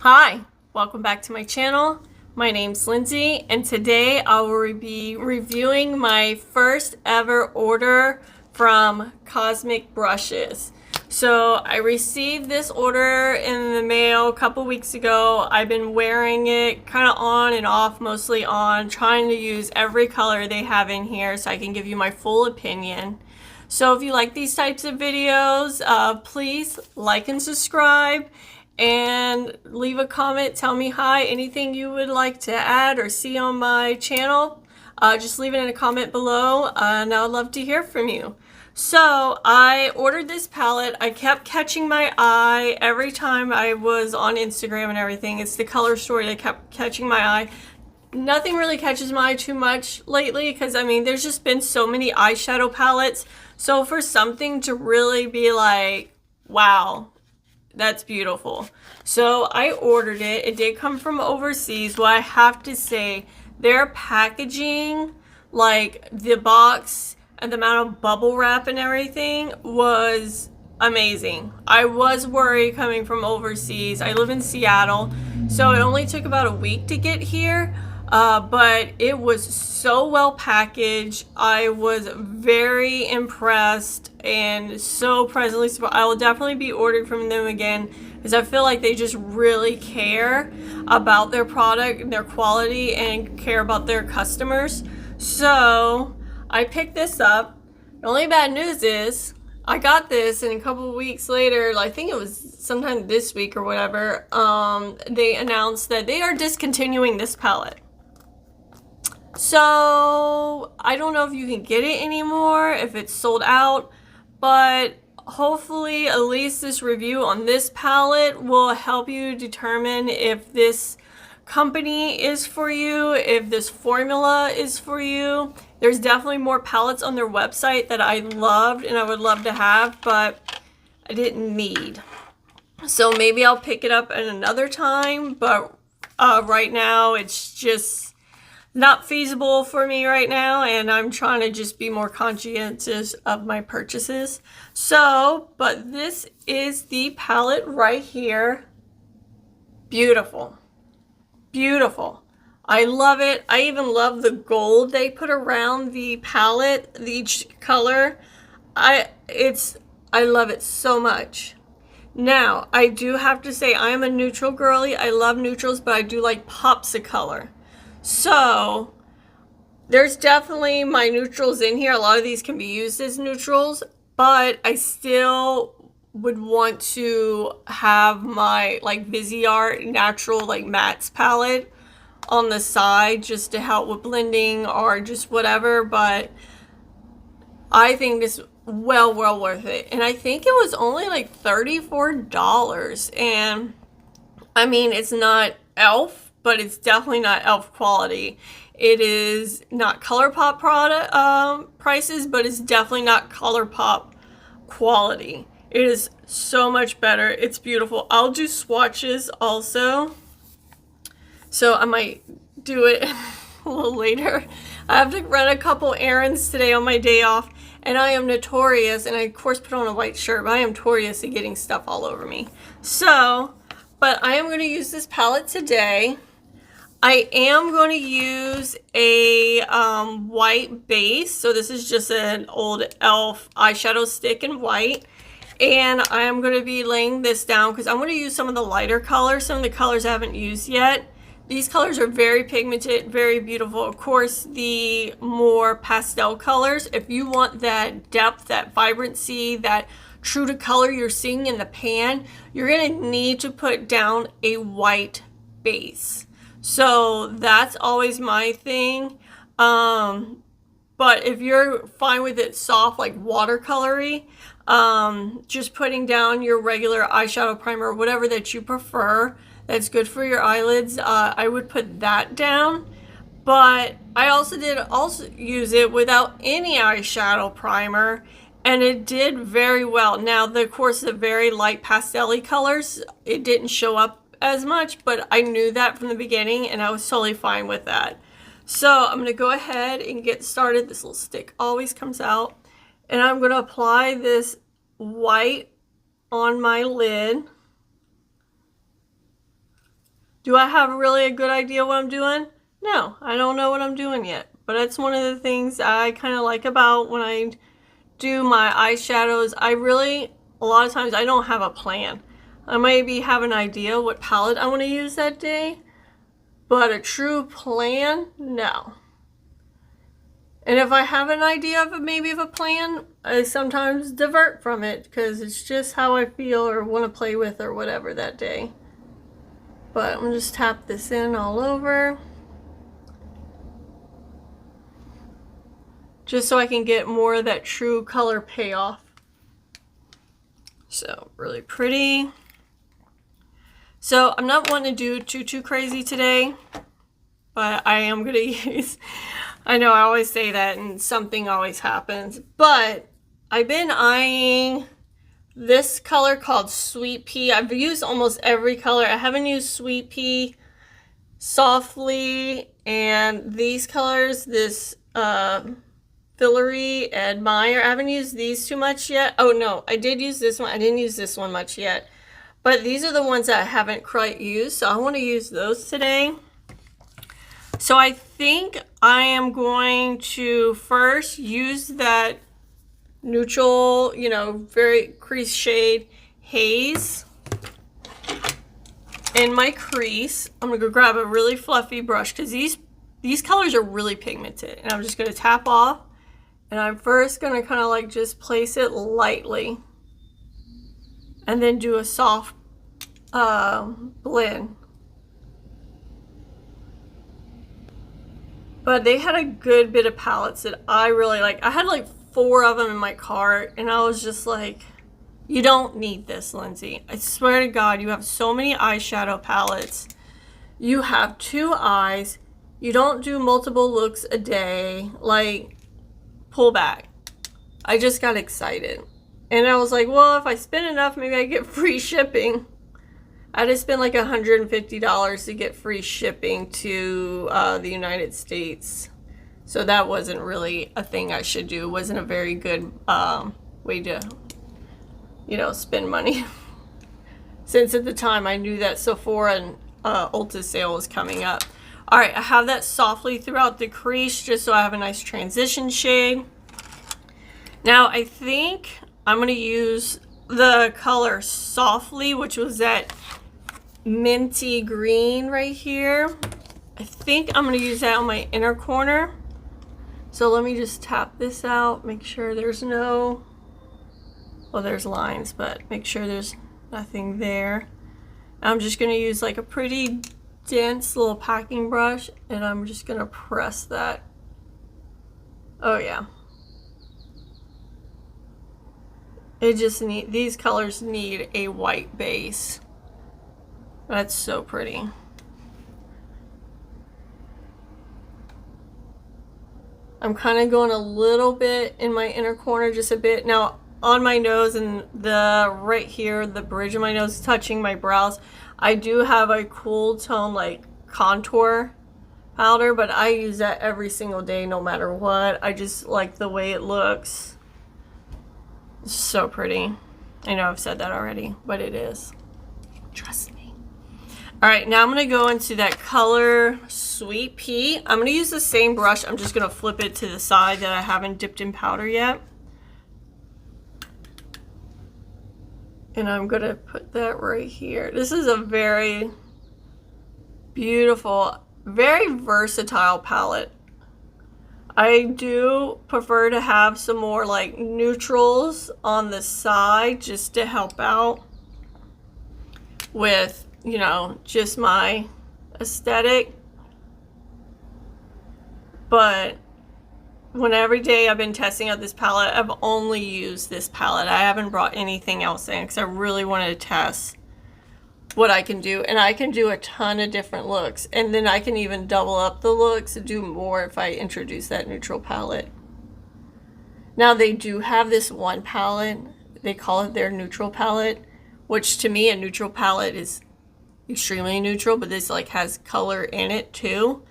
Hi, welcome back to my channel. My name's Lindsay, and today I will be reviewing my first ever order from Cosmic Brushes. So I received this order in the mail a couple weeks ago. I've been wearing it kind of on and off, mostly on, trying to use every color they have in here so I can give you my full opinion. So if you like these types of videos, please like and subscribe. And leave a comment, tell me hi, anything you would like to add or see on my channel, just leave it in a comment below, and I'd love to hear from you. So I ordered this palette. I kept catching my eye every time I was on Instagram and everything. It's the color story that kept catching my eye. Nothing really catches my eye too much lately because I mean there's just been so many eyeshadow palettes, so for something to really be like, wow, that's beautiful. So I ordered it. It did come from overseas. Well, I have to say, their packaging, like the box and the amount of bubble wrap and everything, was amazing. I was worried coming from overseas. I live in Seattle, so it only took about a week to get here. But it was so well packaged. I was very impressed and so pleasantly surprised. I will definitely be ordering from them again because I feel like they just really care about their product and their quality and care about their customers. So I picked this up. The only bad news is I got this, and a couple of weeks later, I think it was sometime this week or whatever, they announced that they are discontinuing this palette. So I don't know if you can get it anymore, if it's sold out, but hopefully at least this review on this palette will help you determine if this company is for you, if this formula is for you. There's definitely more palettes on their website that I loved and I would love to have, but I didn't need. So maybe I'll pick it up at another time, but right now it's just not feasible for me right now, and I'm trying to just be more conscientious of my purchases. So, but this is the palette right here. Beautiful. Beautiful. I love it. I even love the gold they put around the palette, each color. I love it so much. Now, I do have to say I am a neutral girly. I love neutrals, but I do like pops of color. So there's definitely my neutrals in here. A lot of these can be used as neutrals, but I still would want to have my like Viseart natural like mattes palette on the side just to help with blending or just whatever. But I think this well worth it, and I think it was only like $34. And I mean, it's not e.l.f., but it's definitely not e.l.f. quality. It is not ColourPop product prices, but it's definitely not ColourPop quality. It is so much better. It's beautiful. I'll do swatches also, so I might do it a little later. I have to run a couple errands today on my day off, and I am notorious, and I of course put on a white shirt, but I am notorious at getting stuff all over me. So, but I am going to use this palette today. I am going to use a white base. So this is just an old e.l.f. eyeshadow stick in white. And I am going to be laying this down because I'm going to use some of the lighter colors. Some of the colors I haven't used yet. These colors are very pigmented, very beautiful. Of course, the more pastel colors, if you want that depth, that vibrancy, that true to color you're seeing in the pan, you're going to need to put down a white base. So that's always my thing. But if you're fine with it soft, like watercolory, just putting down your regular eyeshadow primer, whatever that you prefer, that's good for your eyelids, I would put that down. But I also did use it without any eyeshadow primer, and it did very well. Now, of course, the very light pastel-y colors, it didn't show up as much, but I knew that from the beginning, and I was totally fine with that. So I'm going to go ahead and get started. This little stick always comes out, and I'm going to apply this white on my lid. Do I have really a good idea what I'm doing? No, I don't know what I'm doing yet. But that's one of the things I kind of like about when I do my eyeshadows. A lot of times I don't have a plan. I maybe have an idea what palette I want to use that day, but a true plan, no. And if I have an idea of maybe of a plan, I sometimes divert from it because it's just how I feel or want to play with or whatever that day. But I'm gonna just tap this in all over, just so I can get more of that true color payoff. So really pretty. So I'm not wanting to do too crazy today, but I am gonna use, I know I always say that and something always happens, but I've been eyeing this color called Sweet Pea. I've used almost every color. I haven't used Sweet Pea, Softly, and these colors, this Fillery, Admire. I haven't used these too much yet. Oh no, I did use this one. I didn't use this one much yet. But these are the ones that I haven't quite used, so I want to use those today. So I think I am going to first use that neutral, you know, very crease shade Haze in my crease. I'm gonna go grab a really fluffy brush because these colors are really pigmented, and I'm just gonna tap off, and I'm first gonna kind of like just place it lightly and then do a soft blend. But they had a good bit of palettes that I really like. I had like 4 of them in my cart, and I was just like, you don't need this, Lindsay. I swear to God, you have so many eyeshadow palettes. You have 2 eyes. You don't do multiple looks a day. Like, pull back. I just got excited. And I was like, well, if I spend enough, maybe I get free shipping. I had to spend like $150 to get free shipping to the United States. So that wasn't really a thing I should do. It wasn't a very good way to, you know, spend money. Since at the time I knew that Sephora and Ulta sale was coming up. All right, I have that softly throughout the crease just so I have a nice transition shade. Now I think I'm gonna use the color Softly, which was that minty green right here. I think I'm gonna use that on my inner corner. So let me just tap this out, make sure there's no, well, there's lines, but make sure there's nothing there. I'm just gonna use like a pretty dense little packing brush, and I'm just gonna press that. Oh yeah. It just these colors need a white base. That's so pretty. I'm kind of going a little bit in my inner corner, just a bit. Now on my nose and the right here, the bridge of my nose touching my brows, I do have a cool tone like contour powder, but I use that every single day no matter what. I just like the way it looks. It's so pretty. I know I've said that already, but it is. Trust me. All right, now I'm gonna go into that color Sweet Pea. I'm gonna use the same brush. I'm just gonna flip it to the side that I haven't dipped in powder yet. And I'm gonna put that right here. This is a very beautiful, very versatile palette. I do prefer to have some more like neutrals on the side just to help out with, you know, just my aesthetic. But when every day I've been testing out this palette, I've only used this palette. I haven't brought anything else in because I really wanted to test what I can do. And I can do a ton of different looks. And then I can even double up the looks and do more if I introduce that neutral palette. Now they do have this one palette. They call it their neutral palette, which to me a neutral palette is extremely neutral, but this like has color in it too.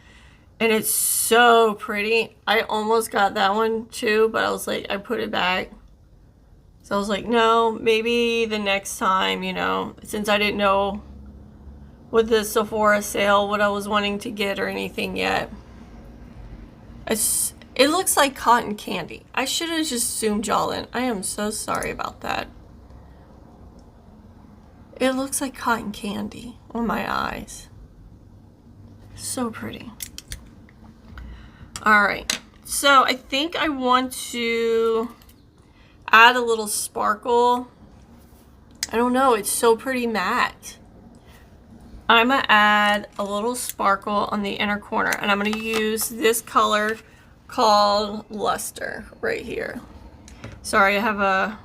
And it's so pretty. I almost got that one too, but I was like, I put it back. So I was like, no, maybe the next time, you know, since I didn't know with the Sephora sale what I was wanting to get or anything yet. It looks like cotton candy. I should have just zoomed y'all in. I am so sorry about that. It looks like cotton candy on my eyes. So pretty. All right, so I think I want to add a little sparkle. I don't know, it's so pretty matte. I'm gonna add a little sparkle on the inner corner, and I'm gonna use this color called Luster right here. Sorry, I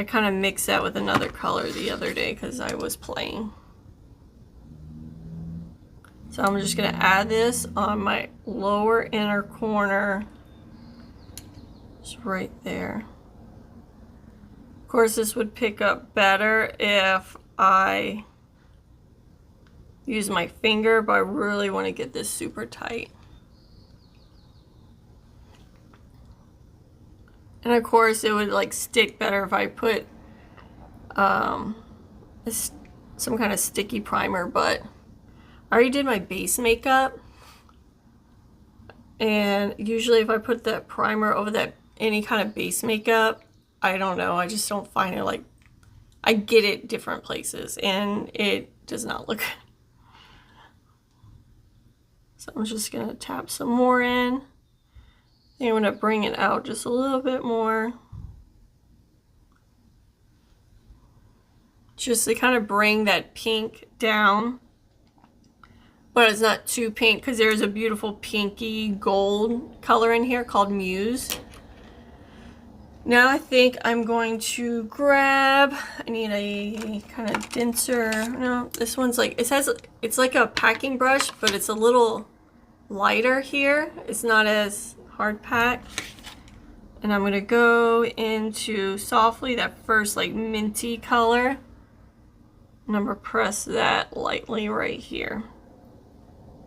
kind of mixed that with another color the other day because I was playing. So I'm just gonna add this on my lower inner corner, just right there. Of course, this would pick up better if I use my finger, but I really want to get this super tight. And of course, it would like stick better if I put some kind of sticky primer, but I already did my base makeup. And usually if I put that primer over that any kind of base makeup, I don't know, I just don't find it, like, I get it different places and it does not look good. So I'm just gonna tap some more in. I think I'm gonna bring it out just a little bit more. Just to kind of bring that pink down. But it's not too pink because there's a beautiful pinky gold color in here called Muse. Now I think I'm going to grab, I need a kind of denser, no, this one's like, it's like a packing brush, but it's a little lighter here. It's not as hard packed. And I'm gonna go into softly that first like minty color. And I'm gonna press that lightly right here,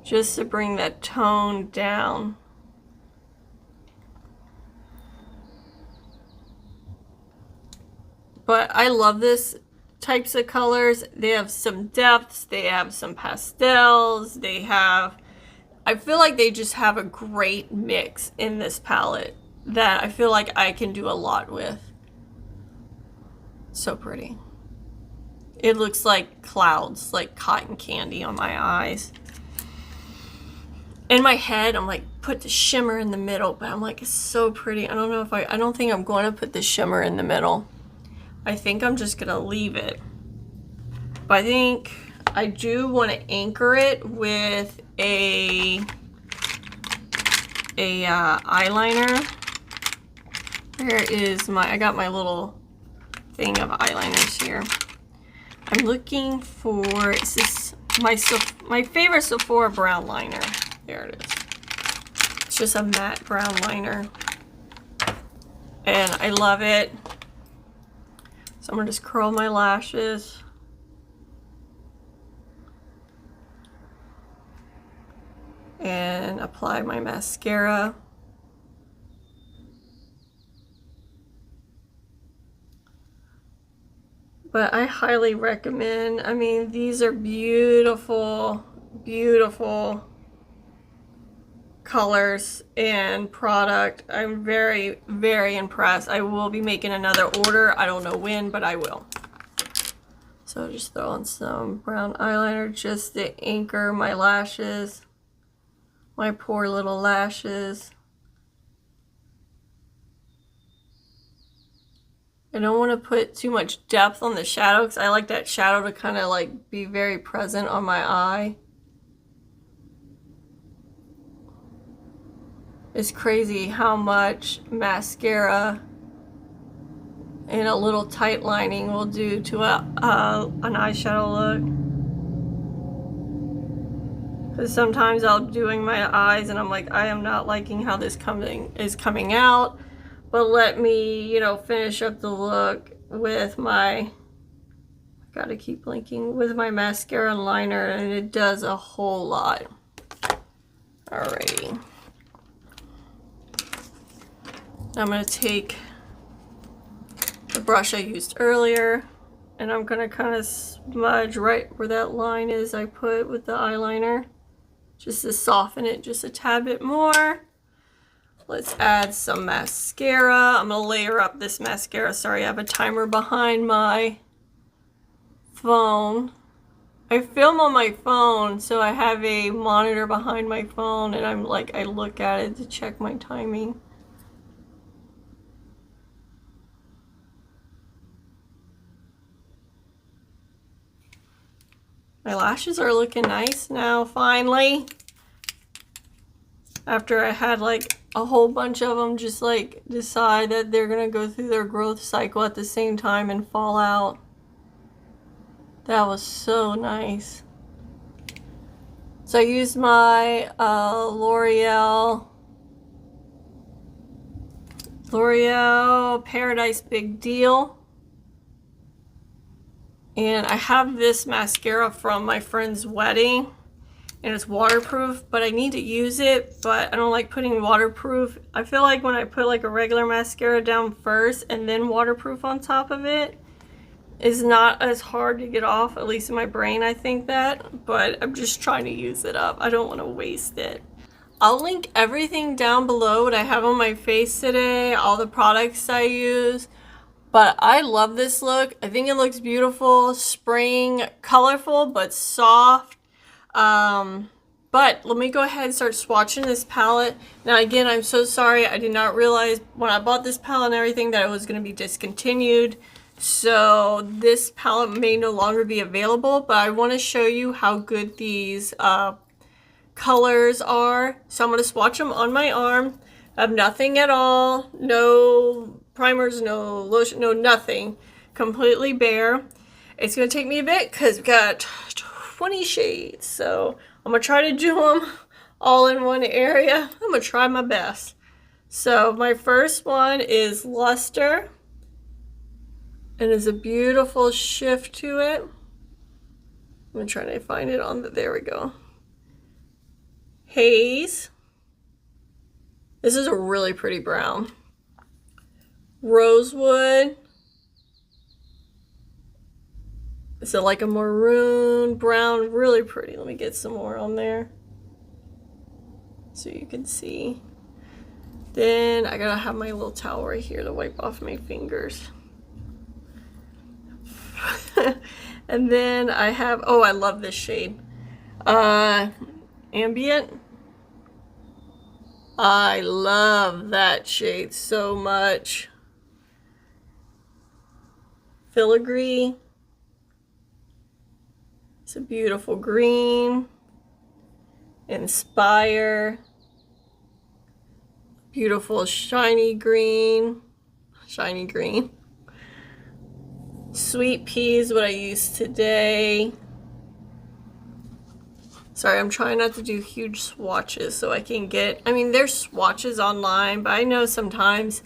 just to bring that tone down. But I love this types of colors. They have some depths, they have some pastels, they have, I feel like they just have a great mix in this palette that I feel like I can do a lot with. So pretty. It looks like clouds, like cotton candy on my eyes. In my head, I'm like, put the shimmer in the middle, but I'm like, it's so pretty. I don't know if I don't think I'm going to put the shimmer in the middle. I think I'm just gonna leave it. But I think I do want to anchor it with a eyeliner. Where is I got my little thing of eyeliners here. I'm looking for, is this my favorite Sephora brown liner. There it is. It's just a matte brown liner. And I love it. So I'm gonna just curl my lashes. And apply my mascara. But I highly recommend, I mean, these are beautiful, beautiful colors and product. I'm very, very impressed. I will be making another order. I don't know when, but I will. So just throw on some brown eyeliner just to anchor my lashes. My poor little lashes. I don't want to put too much depth on the shadow because I like that shadow to kind of like be very present on my eye. It's crazy how much mascara and a little tight lining will do to an eyeshadow look. Because sometimes I'll be doing my eyes and I'm like, I am not liking how this is coming out. But let me, you know, finish up the look with my, gotta keep blinking, with my mascara and liner, and it does a whole lot. Alrighty. I'm gonna take the brush I used earlier And I'm gonna kind of smudge right where that line is I put with the eyeliner, just to soften it just a tad bit more. Let's add some mascara. I'm gonna layer up this mascara. Sorry, I have a timer behind my phone. I film on my phone, so I have a monitor behind my phone, and I'm like, I look at it to check my timing. My lashes are looking nice now, finally. After I had like a whole bunch of them just like decide that they're gonna go through their growth cycle at the same time and fall out. That was so nice. So I used my L'Oreal Paradise Big Deal. And I have this mascara from my friend's wedding, and it's waterproof, but I need to use it, but I don't like putting waterproof. I feel like when I put like a regular mascara down first and then waterproof on top of it, is not as hard to get off, at least in my brain I think that, but I'm just trying to use it up. I don't want to waste it. I'll link everything down below what I have on my face today, all the products I use. But I love this look. I think it looks beautiful, spring, colorful, but soft. But let me go ahead and start swatching this palette. Now again, I'm so sorry. I did not realize when I bought this palette and everything that it was going to be discontinued. So this palette may no longer be available, but I want to show you how good these colors are. So I'm going to swatch them on my arm. I have nothing at all. No primers, no lotion, no nothing. Completely bare. It's going to take me a bit because we've got 20 shades. So I'm going to try to do them all in one area. I'm going to try my best. So my first one is Luster. And there's a beautiful shift to it. I'm trying to find it on the, there we go. Haze. This is a really pretty brown. Rosewood. Is it like a maroon brown? Really pretty. Let me get some more on there so you can see. Then I gotta have my little towel right here to wipe off my fingers. And then I have, oh, I love this shade. Ambient. I love that shade so much. Filigree. It's a beautiful green. Inspire. Beautiful shiny green. Shiny green. Sweet pea is what I used today. Sorry, I'm trying not to do huge swatches so I can get, I mean, there's swatches online, but I know sometimes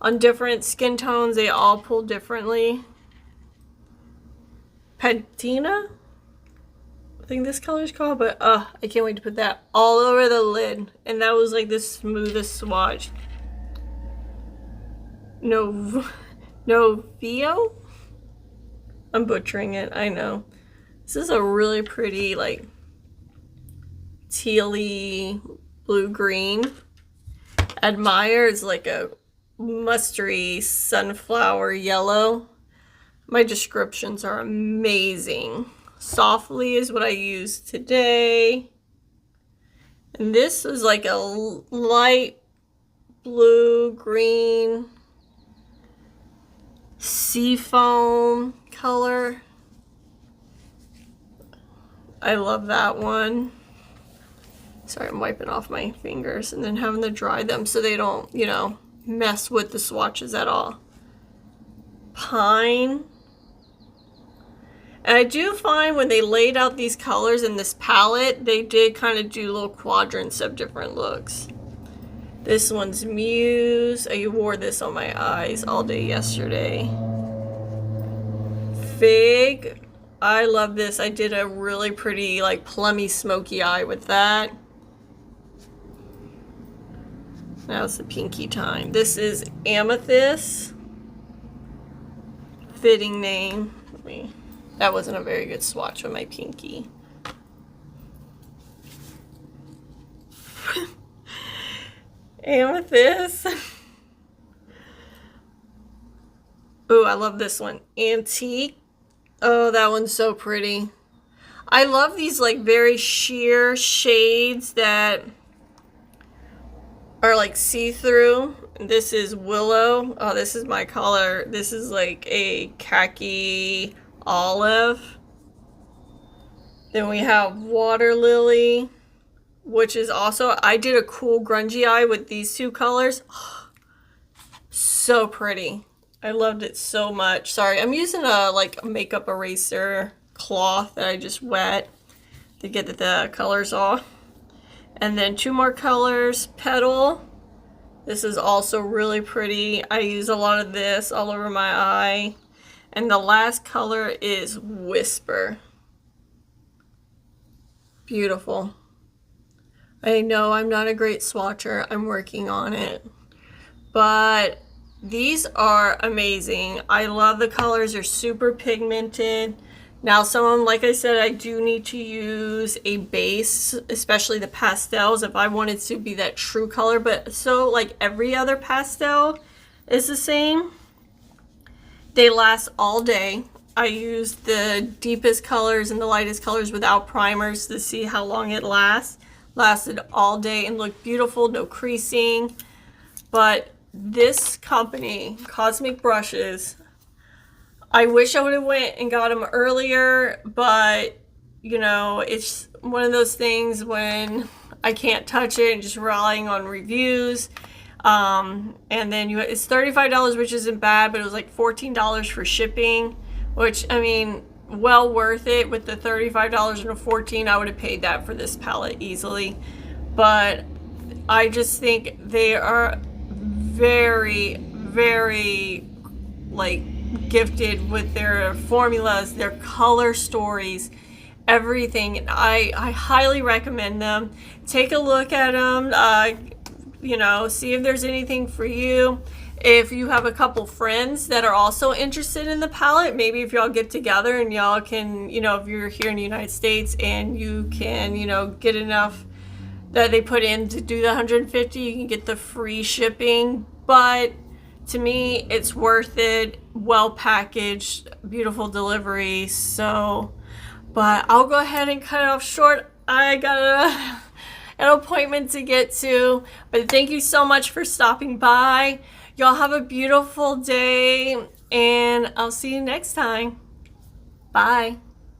on different skin tones, they all pull differently. Patina? I think this color is called, but I can't wait to put that all over the lid. And that was like the smoothest swatch. No Vio? I'm butchering it, I know. This is a really pretty, like, tealy blue-green. Admire is like a mustardy sunflower yellow. My descriptions are amazing. Softly is what I used today. And this is like a light blue-green seafoam color. I love that one. Sorry, I'm wiping off my fingers and then having to dry them so they don't, you know, mess with the swatches at all. Pine. And I do find when they laid out these colors in this palette, they did kind of do little quadrants of different looks. This one's Muse. I wore this on my eyes all day yesterday. Fig. I love this. I did a really pretty, like, plummy, smoky eye with that. Now it's the pinky time. This is Amethyst. Fitting name. Let me. That wasn't a very good swatch with my pinky. Amethyst. Ooh, I love this one. Antique. Oh, that one's so pretty. I love these like very sheer shades that are like see-through. This is Willow. Oh, this is my color. This is like a khaki olive. Then we have Water Lily, which is also, I did a cool grungy eye with these two colors. So pretty. I loved it so much. Sorry, I'm using a like makeup eraser cloth that I just wet to get the colors off. And then two more colors. Petal. This is also really pretty. I use a lot of this all over my eye. And the last color is Whisper. Beautiful. I know I'm not a great swatcher. I'm working on it. But these are amazing. I love the colors. They're super pigmented. Now some of them, like I said, I do need to use a base, especially the pastels, if I wanted to be that true color. But so like every other pastel is the same. They last all day. I used the deepest colors and the lightest colors without primers to see how long it lasts. Lasted all day and looked beautiful, no creasing. But this company, Cosmic Brushes, I wish I would have went and got them earlier, but you know, it's one of those things when I can't touch it and just relying on reviews. And then it's $35, which isn't bad, but it was like $14 for shipping, which, I mean, well worth it. With the $35 and a $14, I would have paid that for this palette easily. But I just think they are very, very like gifted with their formulas, their color stories, everything. And I highly recommend them. Take a look at them. You know, see if there's anything for you. If you have a couple friends that are also interested in the palette, maybe if y'all get together and y'all can, you know, if you're here in the United States and you can, you know, get enough that they put in to do the 150, you can get the free shipping. But to me, it's worth it. Well packaged, beautiful delivery. So, but I'll go ahead and cut it off short. I got an appointment to get to. But thank you so much for stopping by. Y'all have a beautiful day, and I'll see you next time. Bye.